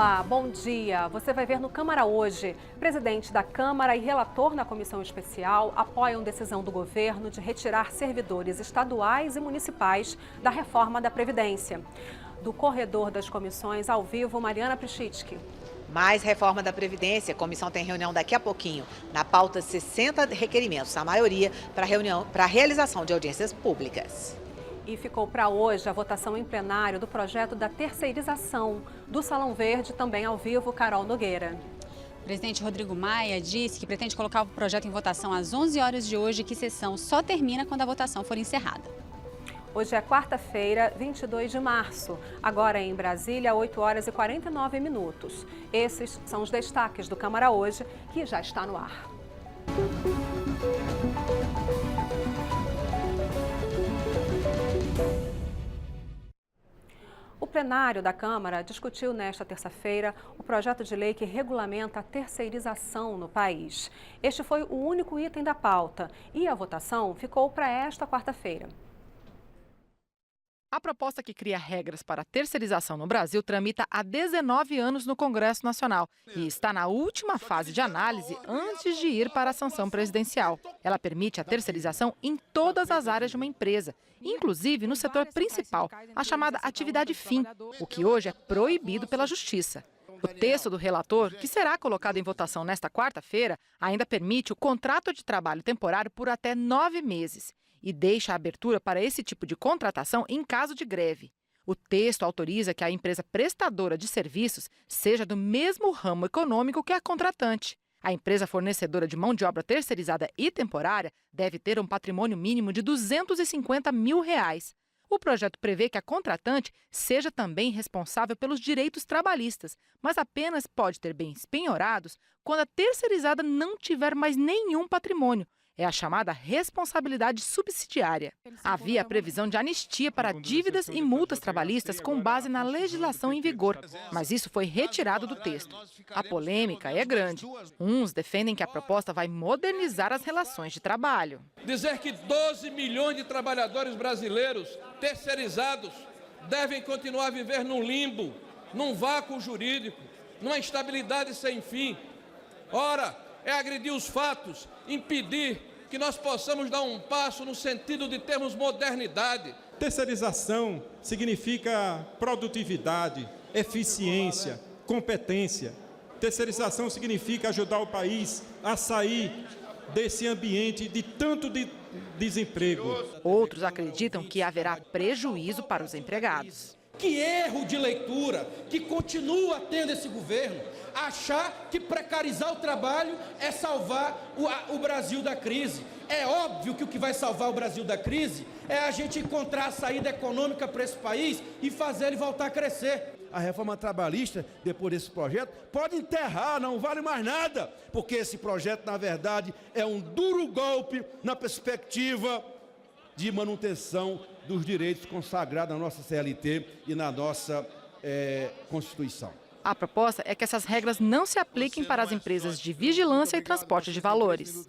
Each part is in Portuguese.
Olá, bom dia. Você vai ver no Câmara hoje. Presidente da Câmara e relator na comissão especial apoiam decisão do governo de retirar servidores estaduais e municipais da reforma da Previdência. Do corredor das comissões, ao vivo, Mariana Prichitsky. Mais reforma da Previdência. A comissão tem reunião daqui a pouquinho. Na pauta, 60 requerimentos, a maioria para a realização de audiências públicas. E ficou para hoje a votação em plenário do projeto da terceirização. Do Salão Verde, também ao vivo, Carol Nogueira. O presidente Rodrigo Maia disse que pretende colocar o projeto em votação às 11 horas de hoje, que sessão só termina quando a votação for encerrada. Hoje é quarta-feira, 22 de março. Agora em Brasília, 8 horas e 49 minutos. Esses são os destaques do Câmara hoje, que já está no ar. O plenário da Câmara discutiu nesta terça-feira o projeto de lei que regulamenta a terceirização no país. Este foi o único item da pauta e a votação ficou para esta quarta-feira. A proposta que cria regras para a terceirização no Brasil tramita há 19 anos no Congresso Nacional e está na última fase de análise antes de ir para a sanção presidencial. Ela permite a terceirização em todas as áreas de uma empresa, inclusive no setor principal, a chamada atividade fim, o que hoje é proibido pela Justiça. O texto do relator, que será colocado em votação nesta quarta-feira, ainda permite o contrato de trabalho temporário por até 9 meses. E deixa a abertura para esse tipo de contratação em caso de greve. O texto autoriza que a empresa prestadora de serviços seja do mesmo ramo econômico que a contratante. A empresa fornecedora de mão de obra terceirizada e temporária deve ter um patrimônio mínimo de R$ 250 mil. O projeto prevê que a contratante seja também responsável pelos direitos trabalhistas, mas apenas pode ter bens penhorados quando a terceirizada não tiver mais nenhum patrimônio. É a chamada responsabilidade subsidiária. Havia a previsão de anistia para dívidas e multas trabalhistas com base na legislação em vigor, mas isso foi retirado do texto. A polêmica é grande. Uns defendem que a proposta vai modernizar as relações de trabalho. Dizer que 12 milhões de trabalhadores brasileiros terceirizados devem continuar a viver num limbo, num vácuo jurídico, numa instabilidade sem fim. Ora, é agredir os fatos, impedir que nós possamos dar um passo no sentido de termos modernidade. Terceirização significa produtividade, eficiência, competência. Terceirização significa ajudar o país a sair desse ambiente de tanto desemprego. Outros acreditam que haverá prejuízo para os empregados. Que erro de leitura que continua tendo esse governo, achar que precarizar o trabalho é salvar o Brasil da crise. É óbvio que o que vai salvar o Brasil da crise é a gente encontrar a saída econômica para esse país e fazer ele voltar a crescer. A reforma trabalhista, depois desse projeto, pode enterrar, não vale mais nada, porque esse projeto, na verdade, é um duro golpe na perspectiva de manutenção dos direitos consagrados na nossa CLT e na nossa Constituição. A proposta é que essas regras não se apliquem para as empresas de vigilância e transporte de valores.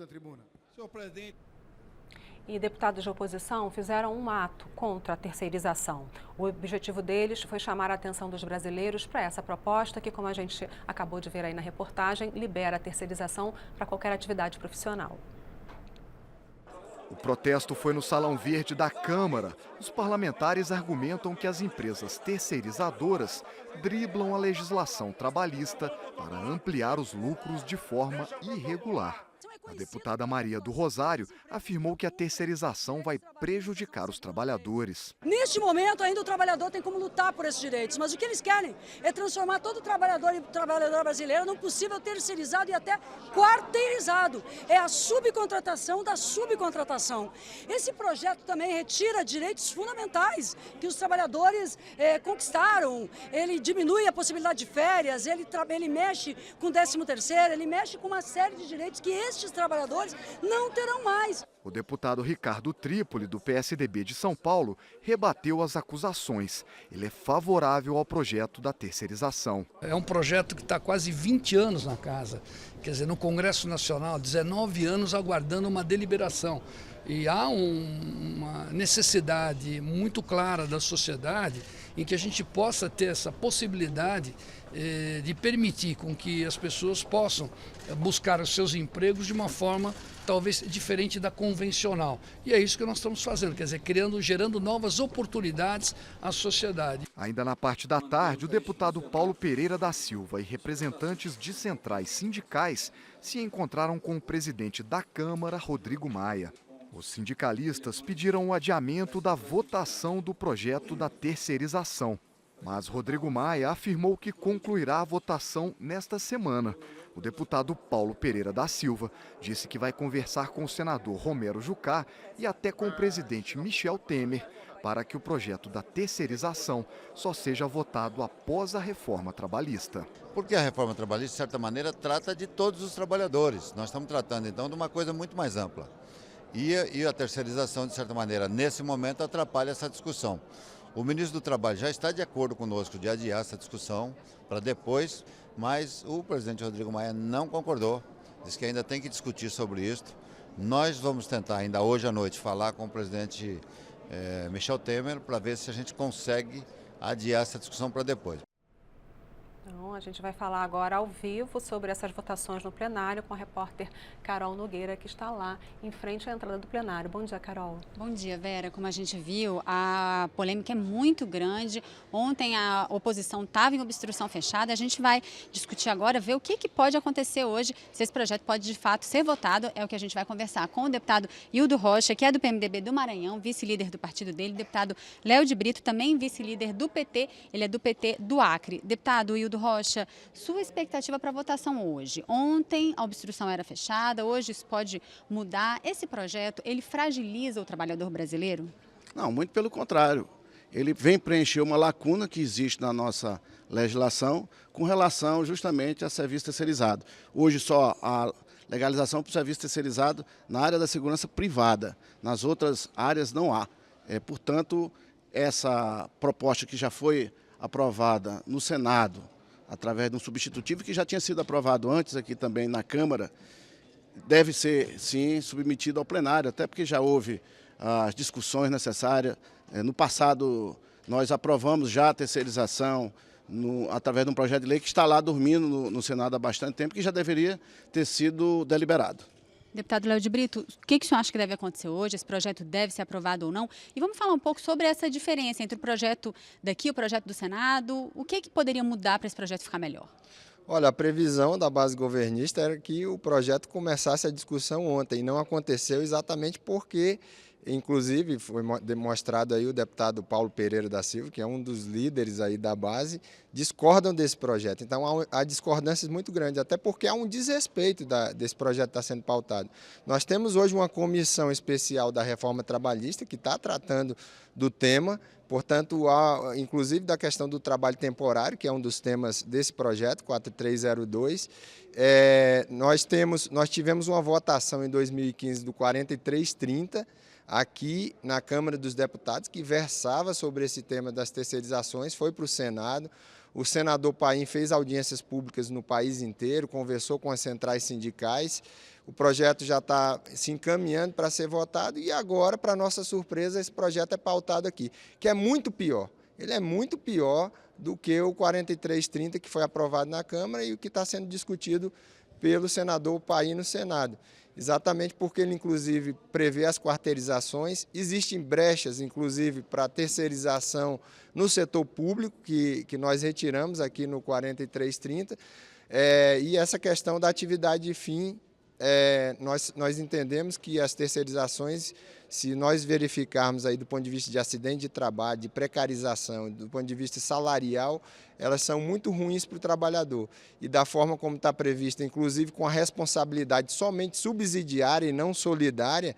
E deputados de oposição fizeram um ato contra a terceirização. O objetivo deles foi chamar a atenção dos brasileiros para essa proposta que, como a gente acabou de ver aí na reportagem, libera a terceirização para qualquer atividade profissional. O protesto foi no Salão Verde da Câmara. Os parlamentares argumentam que as empresas terceirizadoras driblam a legislação trabalhista para ampliar os lucros de forma irregular. A deputada Maria do Rosário afirmou que a terceirização vai prejudicar os trabalhadores. Neste momento, ainda o trabalhador tem como lutar por esses direitos, mas o que eles querem é transformar todo trabalhador e trabalhadora brasileira num possível terceirizado e até quarteirizado. É a subcontratação da subcontratação. Esse projeto também retira direitos fundamentais que os trabalhadores conquistaram. Ele diminui a possibilidade de férias, ele mexe com o 13º, ele mexe com uma série de direitos que estes trabalhadores não terão mais. O deputado Ricardo Trípoli, do PSDB de São Paulo, rebateu as acusações. Ele é favorável ao projeto da terceirização. É um projeto que está há quase 20 anos na casa, quer dizer, no Congresso Nacional, 19 anos aguardando uma deliberação. E há uma necessidade muito clara da sociedade em que a gente possa ter essa possibilidade de permitir com que as pessoas possam buscar os seus empregos de uma forma talvez diferente da convencional. E é isso que nós estamos fazendo, quer dizer, gerando novas oportunidades à sociedade. Ainda na parte da tarde, o deputado Paulo Pereira da Silva e representantes de centrais sindicais se encontraram com o presidente da Câmara, Rodrigo Maia. Os sindicalistas pediram o adiamento da votação do projeto da terceirização. Mas Rodrigo Maia afirmou que concluirá a votação nesta semana. O deputado Paulo Pereira da Silva disse que vai conversar com o senador Romero Jucá e até com o presidente Michel Temer para que o projeto da terceirização só seja votado após a reforma trabalhista. Porque a reforma trabalhista, de certa maneira, trata de todos os trabalhadores. Nós estamos tratando, então, de uma coisa muito mais ampla. E a terceirização, de certa maneira, nesse momento, atrapalha essa discussão. O ministro do Trabalho já está de acordo conosco de adiar essa discussão para depois, mas o presidente Rodrigo Maia não concordou, disse que ainda tem que discutir sobre isso. Nós vamos tentar ainda hoje à noite falar com o presidente Michel Temer para ver se a gente consegue adiar essa discussão para depois. Então, a gente vai falar agora ao vivo sobre essas votações no plenário com a repórter Carol Nogueira, que está lá em frente à entrada do plenário. Bom dia, Carol. Bom dia, Vera. Como a gente viu, a polêmica é muito grande. Ontem a oposição estava em obstrução fechada. A gente vai discutir agora, ver o que pode acontecer hoje, se esse projeto pode de fato ser votado. É o que a gente vai conversar com o deputado Hildo Rocha, que é do PMDB do Maranhão, vice-líder do partido dele, deputado Léo de Brito, também vice-líder do PT, ele é do PT do Acre. Deputado Hildo Rocha, sua expectativa para a votação hoje? Ontem a obstrução era fechada, hoje isso pode mudar. Esse projeto, ele fragiliza o trabalhador brasileiro? Não, muito pelo contrário. Ele vem preencher uma lacuna que existe na nossa legislação com relação justamente a serviço terceirizado. Hoje só a legalização para o serviço terceirizado na área da segurança privada. Nas outras áreas não há. Portanto, essa proposta que já foi aprovada no Senado, através de um substitutivo que já tinha sido aprovado antes aqui também na Câmara, deve ser, sim, submetido ao plenário, até porque já houve as discussões necessárias. No passado, nós aprovamos já a terceirização através de um projeto de lei que está lá dormindo no Senado há bastante tempo, que já deveria ter sido deliberado. Deputado Léo de Brito, o que o senhor acha que deve acontecer hoje? Esse projeto deve ser aprovado ou não? E vamos falar um pouco sobre essa diferença entre o projeto daqui e o projeto do Senado. O que poderia mudar para esse projeto ficar melhor? Olha, a previsão da base governista era que o projeto começasse a discussão ontem. E não aconteceu exatamente porque, inclusive, foi demonstrado aí o deputado Paulo Pereira da Silva, que é um dos líderes aí da base, discordam desse projeto. Então, há discordâncias muito grandes, até porque há um desrespeito desse projeto que está sendo pautado. Nós temos hoje uma comissão especial da reforma trabalhista que está tratando do tema, portanto, inclusive da questão do trabalho temporário, que é um dos temas desse projeto, 4302. Nós tivemos uma votação em 2015 do 4330, aqui na Câmara dos Deputados, que versava sobre esse tema das terceirizações, foi para o Senado. O senador Paim fez audiências públicas no país inteiro, conversou com as centrais sindicais. O projeto já está se encaminhando para ser votado e agora, para nossa surpresa, esse projeto é pautado aqui, que é muito pior. Ele é muito pior do que o 4330 que foi aprovado na Câmara e o que está sendo discutido pelo senador Paim no Senado. Exatamente porque ele, inclusive, prevê as quarteirizações, existem brechas, inclusive, para terceirização no setor público, que nós retiramos aqui no 4330, e essa questão da atividade de fim, nós entendemos que as terceirizações, se nós verificarmos aí do ponto de vista de acidente de trabalho, de precarização, do ponto de vista salarial, elas são muito ruins para o trabalhador. E da forma como está prevista, inclusive com a responsabilidade somente subsidiária e não solidária,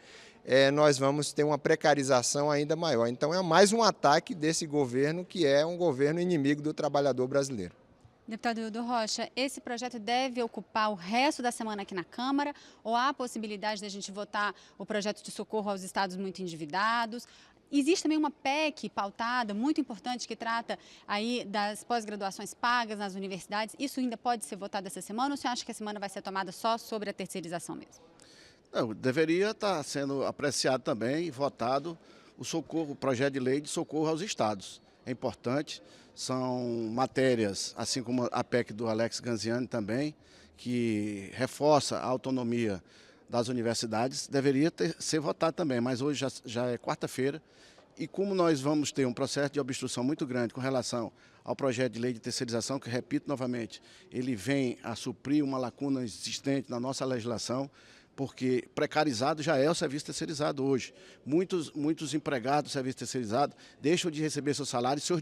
nós vamos ter uma precarização ainda maior. Então é mais um ataque desse governo, que é um governo inimigo do trabalhador brasileiro. Deputado Hildo Rocha, esse projeto deve ocupar o resto da semana aqui na Câmara ou há a possibilidade de a gente votar o projeto de socorro aos estados muito endividados? Existe também uma PEC pautada, muito importante, que trata aí das pós-graduações pagas nas universidades. Isso ainda pode ser votado essa semana ou você acha que a semana vai ser tomada só sobre a terceirização mesmo? Não, deveria estar sendo apreciado também e votado o projeto de lei de socorro aos estados. é importante. São matérias, assim como a PEC do Alex Ganziani também, que reforça a autonomia das universidades, deveria ser votado também, mas hoje já é quarta-feira, e como nós vamos ter um processo de obstrução muito grande com relação ao projeto de lei de terceirização, que, repito novamente, ele vem a suprir uma lacuna existente na nossa legislação, porque precarizado já é o serviço terceirizado hoje. Muitos empregados do serviço terceirizado deixam de receber seu salário e seus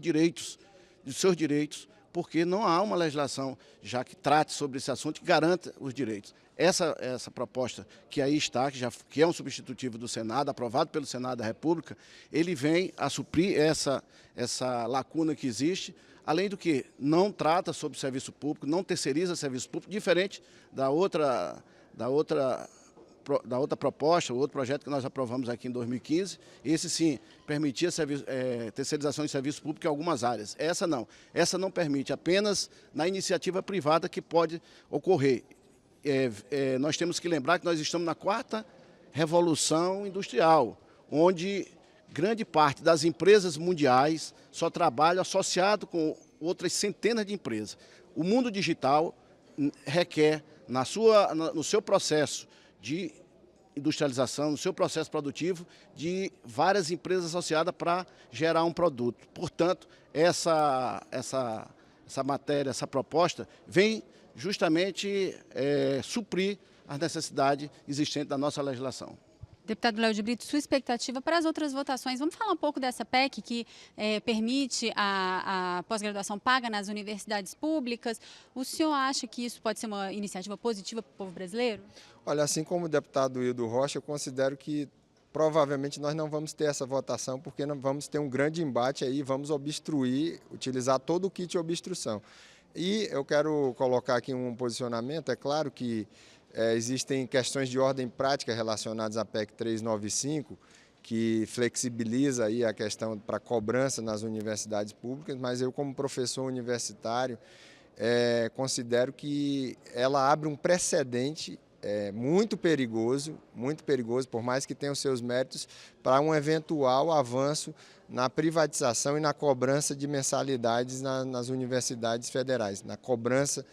direitos, porque não há uma legislação já que trate sobre esse assunto e garanta os direitos. Essa proposta que aí está, que é um substitutivo do Senado, aprovado pelo Senado da República, ele vem a suprir essa lacuna que existe, além do que não trata sobre serviço público, não terceiriza serviço público, diferente da outra proposta, o outro projeto que nós aprovamos aqui em 2015, esse sim permitia terceirização de serviço público em algumas áreas. Essa não permite, apenas na iniciativa privada que pode ocorrer. Nós temos que lembrar que nós estamos na 4ª revolução industrial, onde grande parte das empresas mundiais só trabalham associado com outras centenas de empresas. O mundo digital requer, no seu processo de industrialização, no seu processo produtivo, de várias empresas associadas para gerar um produto. Portanto, essa matéria, essa proposta, vem justamente suprir as necessidades existentes da nossa legislação. Deputado Léo de Brito, sua expectativa para as outras votações? Vamos falar um pouco dessa PEC que permite a pós-graduação paga nas universidades públicas. O senhor acha que isso pode ser uma iniciativa positiva para o povo brasileiro? Olha, assim como o deputado Hildo Rocha, eu considero que provavelmente nós não vamos ter essa votação, porque nós vamos ter um grande embate aí, vamos obstruir, utilizar todo o kit de obstrução. E eu quero colocar aqui um posicionamento, é claro que existem questões de ordem prática relacionadas à PEC 395, que flexibiliza aí a questão para cobrança nas universidades públicas, mas eu, como professor universitário, considero que ela abre um precedente muito perigoso, por mais que tenha os seus méritos, para um eventual avanço na privatização e na cobrança de mensalidades nas universidades federais, na cobrança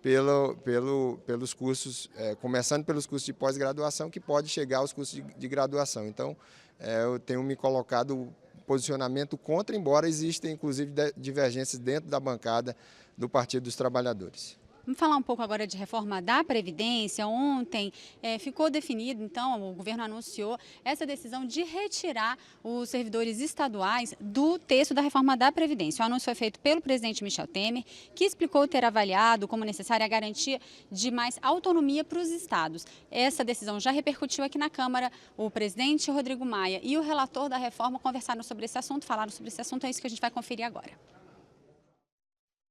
pelos cursos, começando pelos cursos de pós-graduação, que pode chegar aos cursos de graduação. Então, eu tenho me colocado posicionamento contra, embora existam, inclusive, divergências dentro da bancada do Partido dos Trabalhadores. Vamos falar um pouco agora de reforma da Previdência. Ontem ficou definido, então, o governo anunciou essa decisão de retirar os servidores estaduais do texto da reforma da Previdência. O anúncio foi feito pelo presidente Michel Temer, que explicou ter avaliado como necessária a garantia de mais autonomia para os estados. Essa decisão já repercutiu aqui na Câmara. O presidente Rodrigo Maia e o relator da reforma conversaram sobre esse assunto, falaram sobre esse assunto. É isso que a gente vai conferir agora.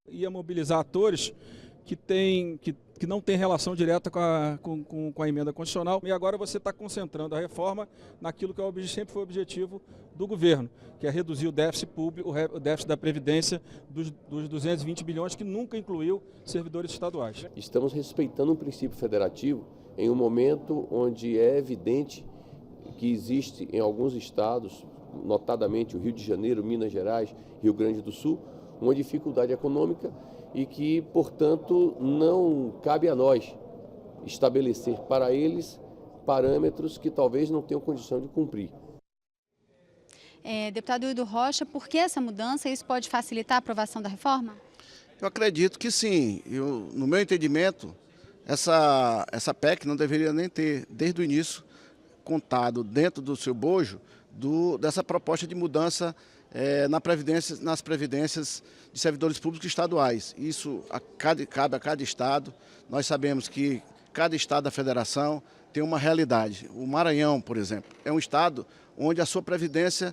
Ia mobilizar atores que não tem relação direta com a emenda constitucional, e agora você está concentrando a reforma naquilo que sempre foi o objetivo do governo, que é reduzir o déficit público, o déficit da Previdência dos 220 bilhões, que nunca incluiu servidores estaduais. Estamos respeitando um princípio federativo em um momento onde é evidente que existe em alguns estados, notadamente o Rio de Janeiro, Minas Gerais, Rio Grande do Sul, uma dificuldade econômica e que, portanto, não cabe a nós estabelecer para eles parâmetros que talvez não tenham condição de cumprir. Deputado Hildo Rocha, por que essa mudança? Isso pode facilitar a aprovação da reforma? Eu acredito que sim. No meu entendimento, essa PEC não deveria nem ter, desde o início, contado dentro do seu bojo dessa proposta de mudança nas previdências de servidores públicos estaduais. Isso cabe a cada estado. Nós sabemos que cada estado da federação tem uma realidade. O Maranhão, por exemplo, é um estado onde a sua previdência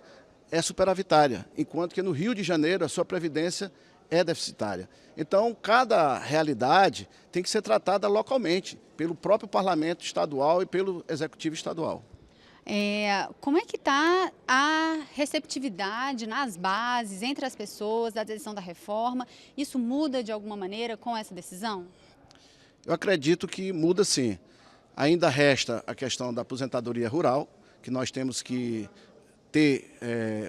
é superavitária, enquanto que no Rio de Janeiro a sua previdência é deficitária. Então, cada realidade tem que ser tratada localmente, pelo próprio parlamento estadual e pelo executivo estadual. Como é que está a receptividade nas bases, entre as pessoas, da decisão da reforma? Isso muda de alguma maneira com essa decisão? Eu acredito que muda sim. Ainda resta a questão da aposentadoria rural, que nós temos que ter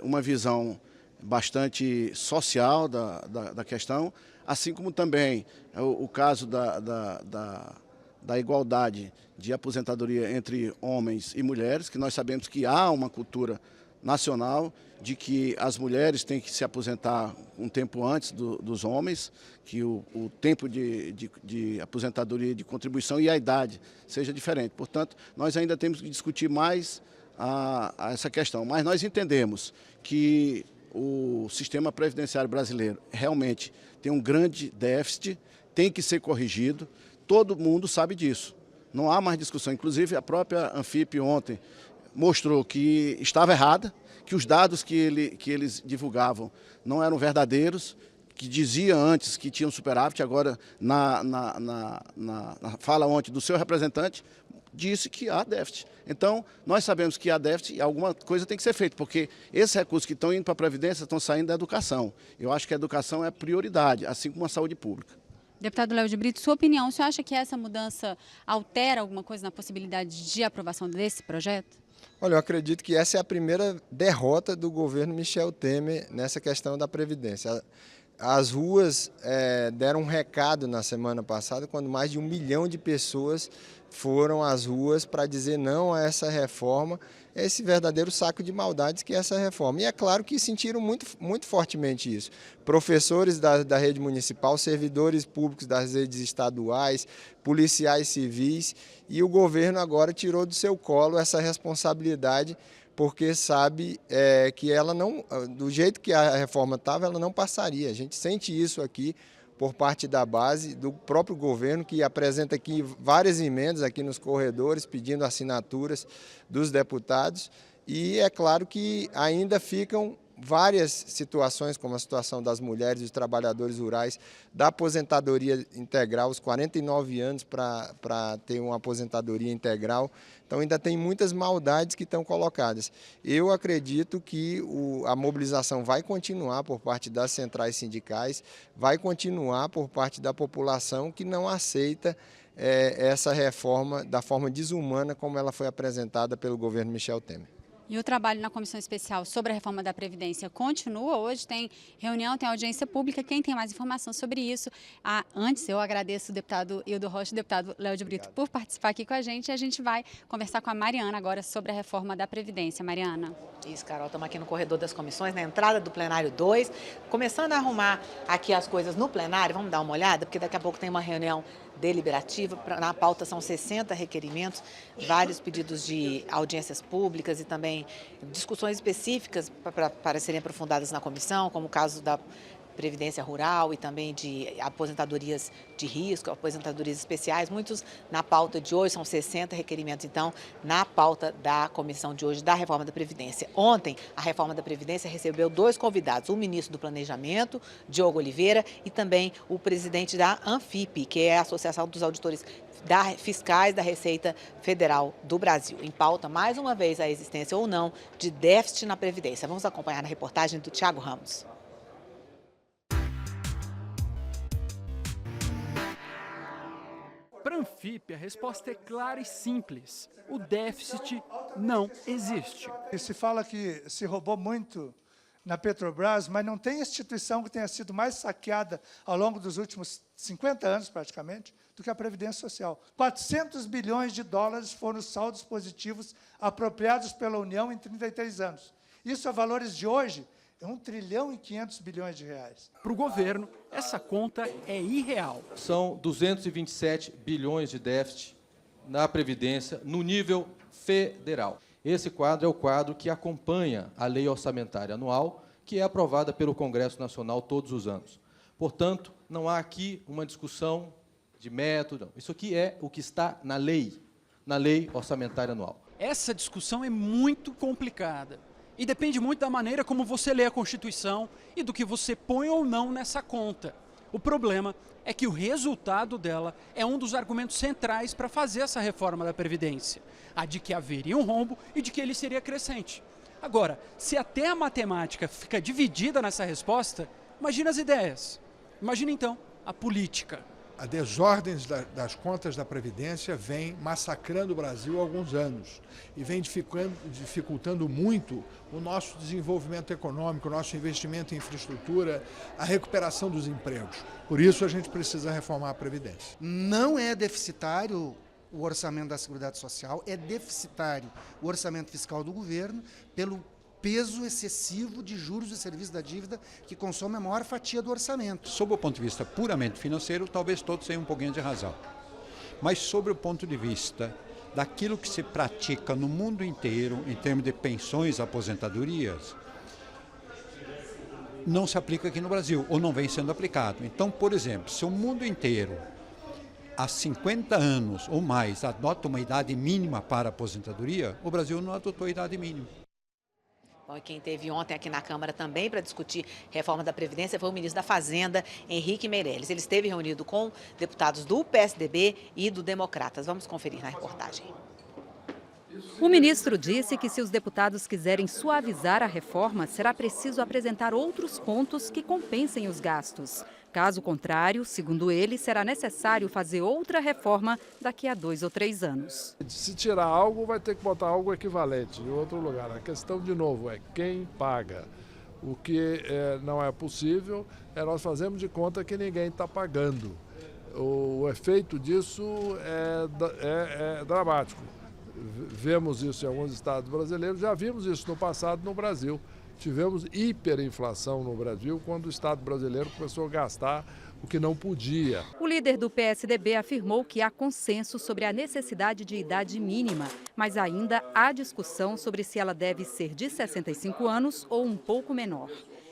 uma visão bastante social da questão, assim como também o caso da igualdade de aposentadoria entre homens e mulheres, que nós sabemos que há uma cultura nacional de que as mulheres têm que se aposentar um tempo antes dos homens, que o tempo de aposentadoria, de contribuição e a idade seja diferente. Portanto, nós ainda temos que discutir mais a essa questão, mas nós entendemos que o sistema previdenciário brasileiro realmente tem um grande déficit, tem que ser corrigido, todo mundo sabe disso, não há mais discussão. Inclusive a própria Anfip ontem mostrou que estava errada, que os dados que eles divulgavam não eram verdadeiros, que dizia antes que tinham superávit, agora na fala ontem do seu representante, disse que há déficit. Então, nós sabemos que há déficit e alguma coisa tem que ser feita, porque esses recursos que estão indo para a Previdência estão saindo da educação. Eu acho que a educação é prioridade, assim como a saúde pública. Deputado Léo de Brito, sua opinião, o senhor acha que essa mudança altera alguma coisa na possibilidade de aprovação desse projeto? Olha, eu acredito que essa é a primeira derrota do governo Michel Temer nessa questão da Previdência. As ruas deram um recado na semana passada, quando mais de 1 milhão de pessoas foram às ruas para dizer não a essa reforma, esse verdadeiro saco de maldades que é essa reforma. E é claro que sentiram muito fortemente isso. Professores da rede municipal, servidores públicos das redes estaduais, policiais civis, e o governo agora tirou do seu colo essa responsabilidade, porque sabe que ela não, do jeito que a reforma estava, ela não passaria. A gente sente isso aqui por parte da base, do próprio governo, que apresenta aqui várias emendas aqui nos corredores, pedindo assinaturas dos deputados. E é claro que ainda ficam várias situações, como a situação das mulheres e dos trabalhadores rurais, da aposentadoria integral, os 49 anos para ter uma aposentadoria integral. Então ainda tem muitas maldades que estão colocadas. Eu acredito que a mobilização vai continuar por parte das centrais sindicais, vai continuar por parte da população que não aceita essa reforma da forma desumana como ela foi apresentada pelo governo Michel Temer. E o trabalho na Comissão Especial sobre a Reforma da Previdência continua. Hoje tem reunião, tem audiência pública. Quem tem mais informação sobre isso? Antes, eu agradeço o deputado Hildo Rocha e o deputado Léo de Brito por participar aqui com a gente. E a gente vai conversar com a Mariana agora sobre a reforma da Previdência. Mariana. Isso, Carol, estamos aqui no corredor das comissões, na entrada do plenário 2, começando a arrumar aqui as coisas no plenário. Vamos dar uma olhada, porque daqui a pouco tem uma reunião deliberativa. Na pauta são 60 requerimentos, vários pedidos de audiências públicas e também discussões específicas para serem aprofundadas na comissão, como o caso da Previdência Rural e também de aposentadorias de risco, aposentadorias especiais, muitos na pauta de hoje, são 60 requerimentos, então, na pauta da comissão de hoje da reforma da Previdência. Ontem, a reforma da Previdência recebeu 2 convidados, o ministro do Planejamento, Diogo Oliveira, e também o presidente da Anfip, que é a Associação dos Auditores Fiscais da Receita Federal do Brasil. Em pauta, mais uma vez, a existência ou não de déficit na Previdência. Vamos acompanhar na reportagem do Thiago Ramos. Para a Anfip, a resposta é clara e simples. O déficit não existe. Se fala que se roubou muito na Petrobras, mas não tem instituição que tenha sido mais saqueada ao longo dos últimos 50 anos, praticamente, do que a Previdência Social. 400 bilhões de dólares foram os saldos positivos apropriados pela União em 33 anos. Isso a valores de hoje é 1 trilhão e 500 bilhões de reais. Para o governo, essa conta é irreal. São 227 bilhões de déficit na Previdência no nível federal. Esse quadro é o quadro que acompanha a lei orçamentária anual, que é aprovada pelo Congresso Nacional todos os anos. Portanto, não há aqui uma discussão de método, não. Isso aqui é o que está na lei orçamentária anual. Essa discussão é muito complicada. E depende muito da maneira como você lê a Constituição e do que você põe ou não nessa conta. O problema é que o resultado dela é um dos argumentos centrais para fazer essa reforma da Previdência. A de que haveria um rombo e de que ele seria crescente. Agora, se até a matemática fica dividida nessa resposta, imagina as ideias. Imagina então a política. A desordem das contas da Previdência vem massacrando o Brasil há alguns anos e vem dificultando muito o nosso desenvolvimento econômico, o nosso investimento em infraestrutura, a recuperação dos empregos. Por isso a gente precisa reformar a Previdência. Não é deficitário o orçamento da Seguridade Social, é deficitário o orçamento fiscal do governo pelo peso excessivo de juros e serviços da dívida que consome a maior fatia do orçamento. Sob o ponto de vista puramente financeiro, talvez todos tenham um pouquinho de razão. Mas sobre o ponto de vista daquilo que se pratica no mundo inteiro, em termos de pensões e aposentadorias, não se aplica aqui no Brasil, ou não vem sendo aplicado. Então, por exemplo, se o mundo inteiro, há 50 anos ou mais, adota uma idade mínima para a aposentadoria, o Brasil não adotou a idade mínima. Bom, e quem esteve ontem aqui na Câmara também para discutir reforma da Previdência foi o ministro da Fazenda, Henrique Meirelles. Ele esteve reunido com deputados do PSDB e do Democratas. Vamos conferir na reportagem. O ministro disse que se os deputados quiserem suavizar a reforma, será preciso apresentar outros pontos que compensem os gastos. Caso contrário, segundo ele, será necessário fazer outra reforma daqui a 2 ou 3 anos. Se tirar algo, vai ter que botar algo equivalente em outro lugar. A questão, de novo, é quem paga. O que não é possível é nós fazermos de conta que ninguém está pagando. O efeito disso é dramático. Vemos isso em alguns estados brasileiros, já vimos isso no passado no Brasil. Tivemos hiperinflação no Brasil quando o Estado brasileiro começou a gastar o que não podia. O líder do PSDB afirmou que há consenso sobre a necessidade de idade mínima, mas ainda há discussão sobre se ela deve ser de 65 anos ou um pouco menor.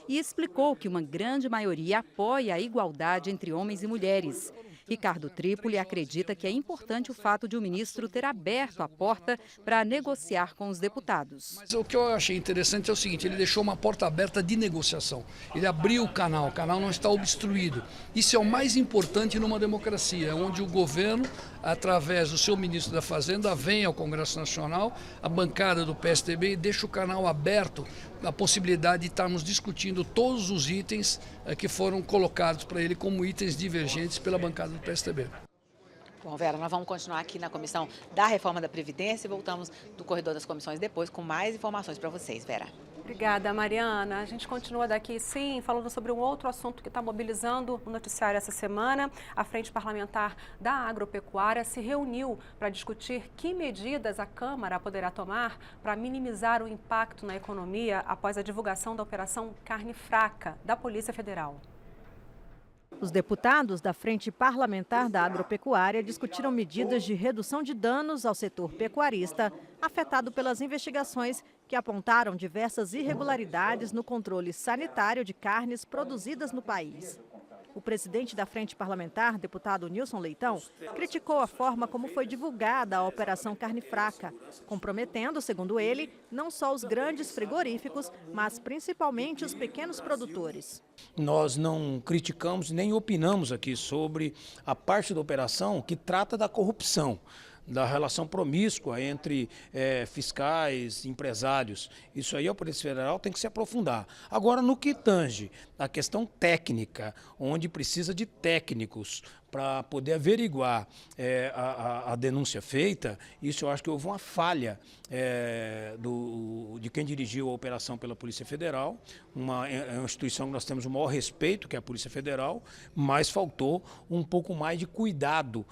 E explicou que uma grande maioria apoia a igualdade entre homens e mulheres. Ricardo Trípoli acredita que é importante o fato de o ministro ter aberto a porta para negociar com os deputados. Mas o que eu achei interessante é o seguinte, ele deixou uma porta aberta de negociação. Ele abriu o canal não está obstruído. Isso é o mais importante numa democracia, onde o governo, através do seu ministro da Fazenda, vem ao Congresso Nacional, a bancada do PSDB e deixa o canal aberto, a possibilidade de estarmos discutindo todos os itens que foram colocados para ele como itens divergentes pela bancada do PSDB. Bom, Vera, nós vamos continuar aqui na Comissão da Reforma da Previdência e voltamos do corredor das comissões depois com mais informações para vocês, Vera. Obrigada, Mariana. A gente continua daqui, sim, falando sobre um outro assunto que está mobilizando o noticiário essa semana. A Frente Parlamentar da Agropecuária se reuniu para discutir que medidas a Câmara poderá tomar para minimizar o impacto na economia após a divulgação da Operação Carne Fraca da Polícia Federal. Os deputados da Frente Parlamentar da Agropecuária discutiram medidas de redução de danos ao setor pecuarista, afetado pelas investigações que apontaram diversas irregularidades no controle sanitário de carnes produzidas no país. O presidente da Frente Parlamentar, deputado Nilson Leitão, criticou a forma como foi divulgada a Operação Carne Fraca, comprometendo, segundo ele, não só os grandes frigoríficos, mas principalmente os pequenos produtores. Nós não criticamos nem opinamos aqui sobre a parte da operação que trata da corrupção, da relação promíscua entre fiscais, empresários. Isso aí a Polícia Federal tem que se aprofundar. Agora, no que tange a questão técnica, onde precisa de técnicos para poder averiguar a denúncia feita, isso eu acho que houve uma falha de quem dirigiu a operação pela Polícia Federal, uma instituição que nós temos o maior respeito, que é a Polícia Federal, mas faltou um pouco mais de cuidado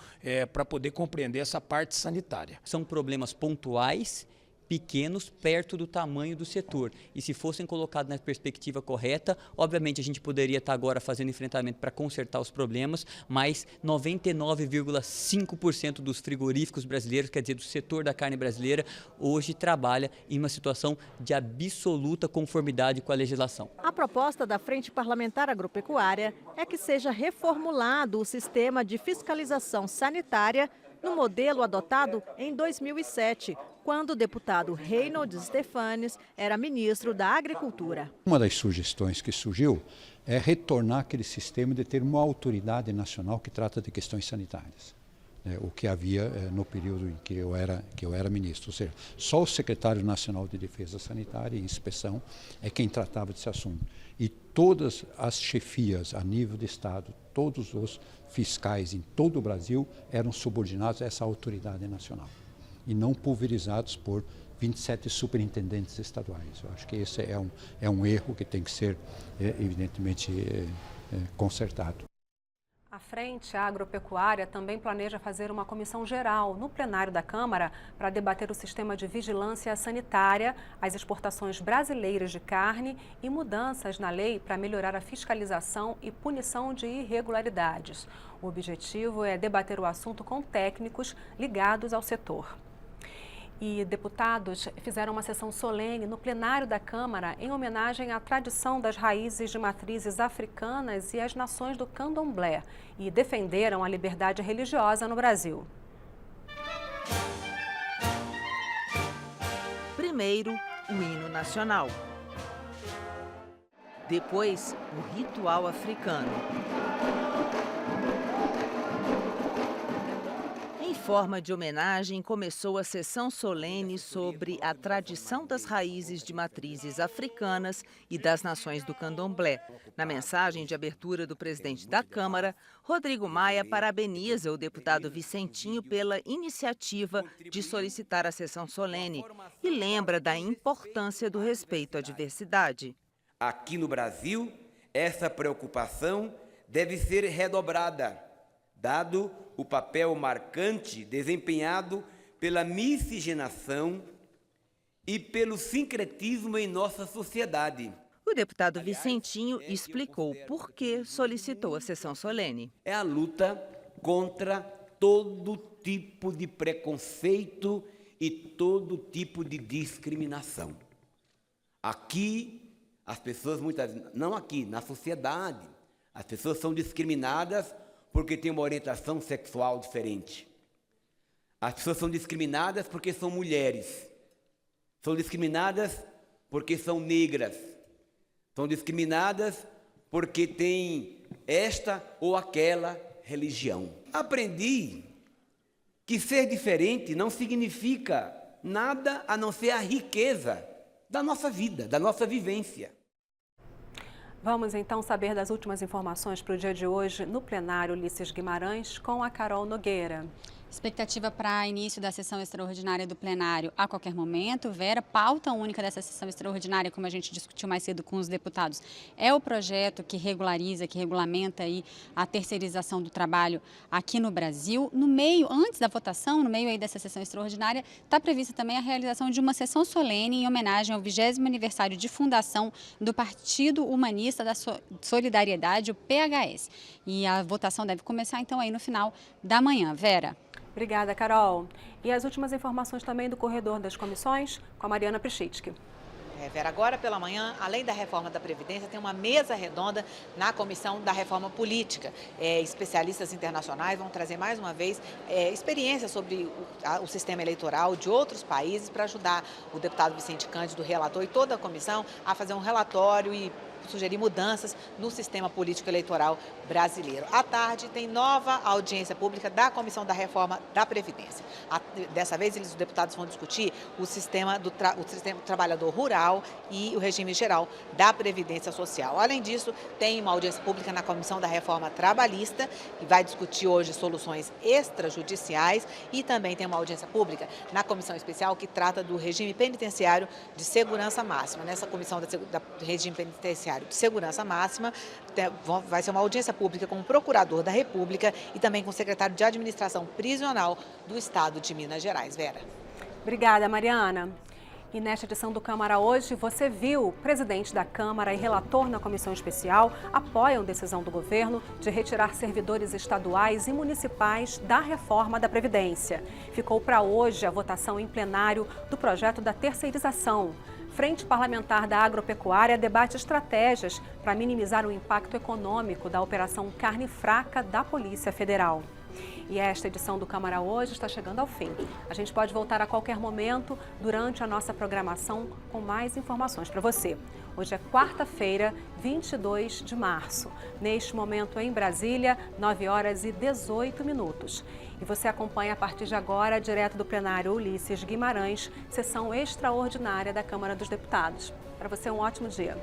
para poder compreender essa parte sanitária. São problemas pontuais, pequenos, perto do tamanho do setor. E se fossem colocados na perspectiva correta, obviamente a gente poderia estar agora fazendo enfrentamento para consertar os problemas, mas 99,5% dos frigoríficos brasileiros, quer dizer, do setor da carne brasileira, hoje trabalha em uma situação de absoluta conformidade com a legislação. A proposta da Frente Parlamentar Agropecuária é que seja reformulado o sistema de fiscalização sanitária no modelo adotado em 2007, quando o deputado Reinhold Stefanes era ministro da Agricultura. Uma das sugestões que surgiu é retornar aquele sistema de ter uma autoridade nacional que trata de questões sanitárias. O que havia no período em que eu era ministro, ou seja, só o secretário nacional de Defesa Sanitária e Inspeção é quem tratava desse assunto. E todas as chefias a nível de Estado, todos os fiscais em todo o Brasil eram subordinados a essa autoridade nacional e não pulverizados por 27 superintendentes estaduais. Eu acho que esse é um erro que tem que ser, evidentemente, consertado. A Frente Agropecuária também planeja fazer uma comissão geral no plenário da Câmara para debater o sistema de vigilância sanitária, as exportações brasileiras de carne e mudanças na lei para melhorar a fiscalização e punição de irregularidades. O objetivo é debater o assunto com técnicos ligados ao setor. E deputados fizeram uma sessão solene no plenário da Câmara em homenagem à tradição das raízes de matrizes africanas e às nações do Candomblé e defenderam a liberdade religiosa no Brasil. Primeiro, o hino nacional. Depois, o ritual africano. Em forma de homenagem, começou a sessão solene sobre a tradição das raízes de matrizes africanas e das nações do Candomblé. Na mensagem de abertura do presidente da Câmara, Rodrigo Maia parabeniza o deputado Vicentinho pela iniciativa de solicitar a sessão solene e lembra da importância do respeito à diversidade. Aqui no Brasil, essa preocupação deve ser redobrada, dado o papel marcante desempenhado pela miscigenação e pelo sincretismo em nossa sociedade. O deputado Vicentinho explicou por que solicitou a sessão solene. É a luta contra todo tipo de preconceito e todo tipo de discriminação. Aqui, as pessoas muitas vezes, não aqui, na sociedade, as pessoas são discriminadas porque têm uma orientação sexual diferente. As pessoas são discriminadas porque são mulheres. São discriminadas porque são negras. São discriminadas porque têm esta ou aquela religião. Aprendi que ser diferente não significa nada a não ser a riqueza da nossa vida, da nossa vivência. Vamos então saber das últimas informações para o dia de hoje no plenário Ulisses Guimarães com a Carol Nogueira. Expectativa para início da sessão extraordinária do plenário a qualquer momento. Vera, pauta única dessa sessão extraordinária, como a gente discutiu mais cedo com os deputados, é o projeto que regulariza, que regulamenta aí a terceirização do trabalho aqui no Brasil. No meio, antes da votação, no meio aí dessa sessão extraordinária, está prevista também a realização de uma sessão solene em homenagem ao 20º aniversário de fundação do Partido Humanista da Solidariedade, o PHS. E a votação deve começar então aí no final da manhã. Vera. Obrigada, Carol. E as últimas informações também do corredor das comissões com a Mariana Prichitsky. Vera, agora pela manhã, além da reforma da Previdência, tem uma mesa redonda na Comissão da Reforma Política. Especialistas internacionais vão trazer mais uma vez experiências sobre o sistema eleitoral de outros países para ajudar o deputado Vicente Cândido, relator, e toda a comissão a fazer um relatório e sugerir mudanças no sistema político eleitoral brasileiro. À tarde, tem nova audiência pública da Comissão da Reforma da Previdência. Dessa vez, os deputados vão discutir o sistema do trabalhador rural e o regime geral da Previdência Social. Além disso, tem uma audiência pública na Comissão da Reforma Trabalhista, que vai discutir hoje soluções extrajudiciais, e também tem uma audiência pública na Comissão Especial que trata do regime penitenciário de segurança máxima. Nessa Comissão do regime penitenciário de segurança máxima, vai ser uma audiência pública com o procurador da República e também com o secretário de Administração Prisional do Estado de Minas Gerais. Vera. Obrigada, Mariana. E nesta edição do Câmara Hoje, você viu o presidente da Câmara e relator na comissão especial apoiam decisão do governo de retirar servidores estaduais e municipais da reforma da Previdência. Ficou para hoje a votação em plenário do projeto da terceirização. Frente Parlamentar da Agropecuária debate estratégias para minimizar o impacto econômico da Operação Carne Fraca da Polícia Federal. E esta edição do Câmara Hoje está chegando ao fim. A gente pode voltar a qualquer momento durante a nossa programação com mais informações para você. Hoje é quarta-feira, 22 de março. Neste momento em Brasília, 9h18. E você acompanha a partir de agora, direto do plenário Ulisses Guimarães, sessão extraordinária da Câmara dos Deputados. Para você, um ótimo dia.